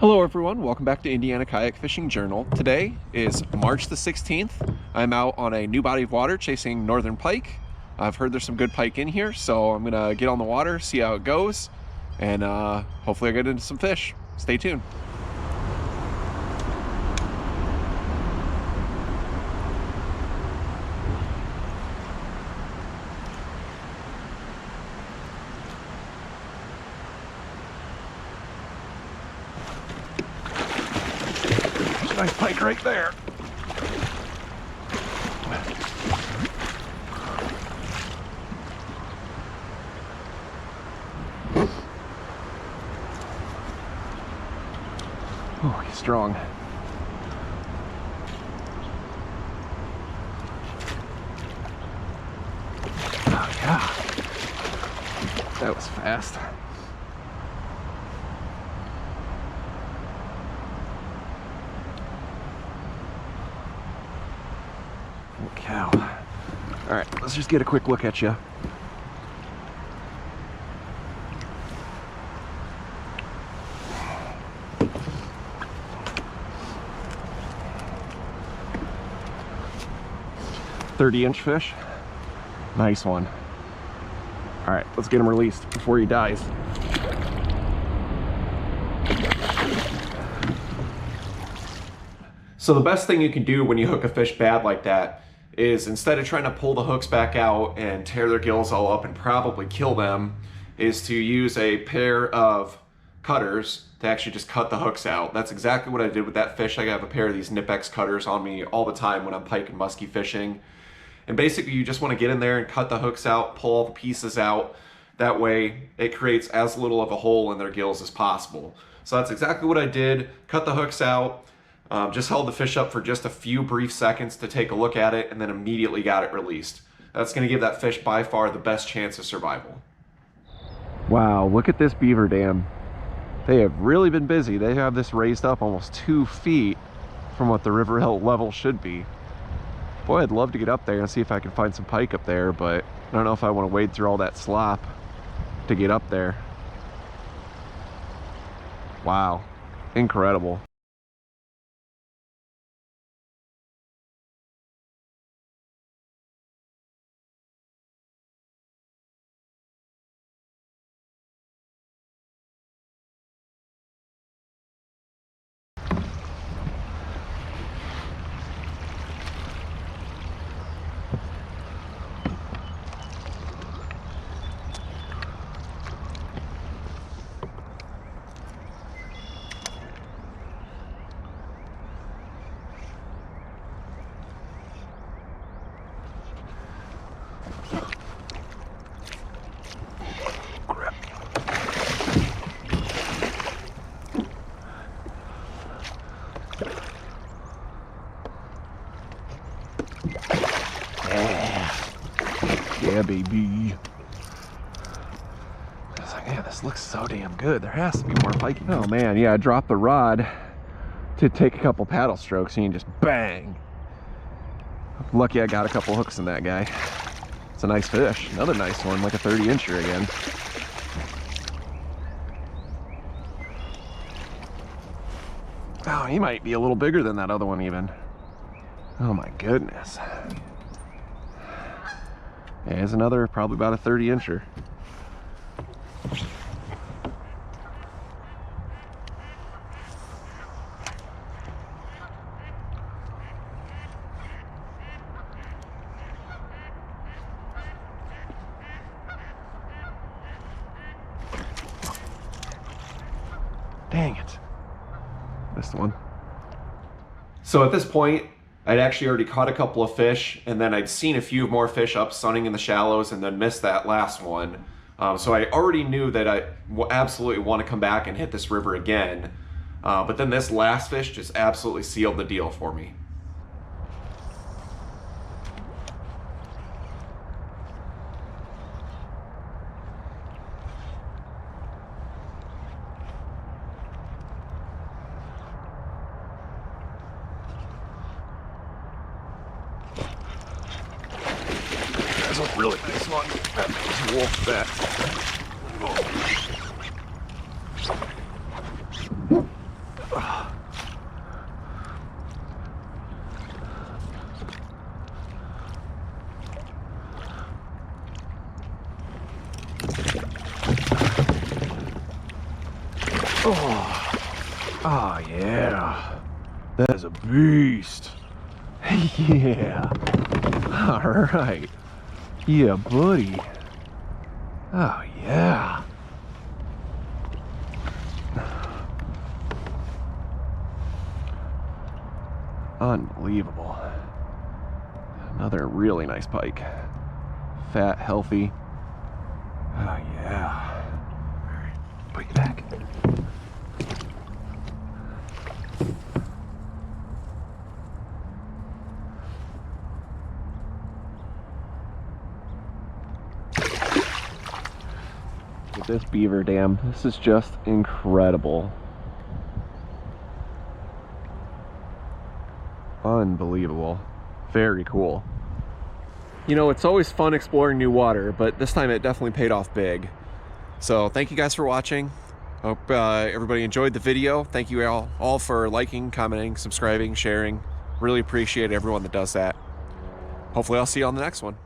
Hello everyone, welcome back to Indiana Kayak Fishing Journal. Today is March the 16th. I'm out on a new body of water chasing Northern Pike. I've heard there's some good pike in here, so I'm gonna get on the water, see how it goes, and hopefully I get into some fish. Stay tuned. Nice pike right there. Oh, he's strong. Oh yeah, that was fast. Holy cow. All right, let's just get a quick look at you. .30-inch fish. Nice one. All right, let's get him released before he dies. So the best thing you can do when you hook a fish bad like that is, instead of trying to pull the hooks back out and tear their gills all up and probably kill them, is to use a pair of cutters to actually just cut the hooks out. That's exactly what I did with that fish. I have a pair of these Nip-X cutters on me all the time when I'm pike and muskie fishing. And basically you just want to get in there and cut the hooks out, pull all the pieces out. That way it creates as little of a hole in their gills as possible. So that's exactly what I did. Cut the hooks out, just held the fish up for just a few brief seconds to take a look at it, and then immediately got it released. That's going to give that fish by far the best chance of survival. Wow, look at this beaver dam. They have really been busy. They have this raised up almost 2 feet from what the river level should be. Boy, I'd love to get up there and see if I can find some pike up there, but I don't know if I want to wade through all that slop to get up there. Wow, incredible. Yeah, baby. I was like, man, this looks so damn good. There has to be more pike. Oh man, yeah, I dropped the rod to take a couple paddle strokes and just bang. Lucky I got a couple hooks in that guy. It's a nice fish. Another nice one, like a 30-incher again. Oh, he might be a little bigger than that other one even. Oh my goodness. Yeah, here's another, probably about a 30-incher. Dang it. Missed one. So at this point, I'd actually already caught a couple of fish, and then I'd seen a few more fish up sunning in the shallows and then missed that last one. So I already knew that I absolutely want to come back and hit this river again. But then this last fish just absolutely sealed the deal for me. That's a really nice one. That thing's wolf bet. Oh yeah, that is a beast. Yeah, all right, yeah buddy. Oh yeah. Unbelievable. Another really nice pike. Fat, healthy. Oh yeah. All right, put you back. With this beaver dam, this is just incredible. Unbelievable. Very cool. You know, it's always fun exploring new water, but this time it definitely paid off big. So thank you guys for watching. Hope everybody enjoyed the video. Thank you all for liking, commenting, subscribing, sharing. Really appreciate everyone that does that. Hopefully I'll see you on the next one.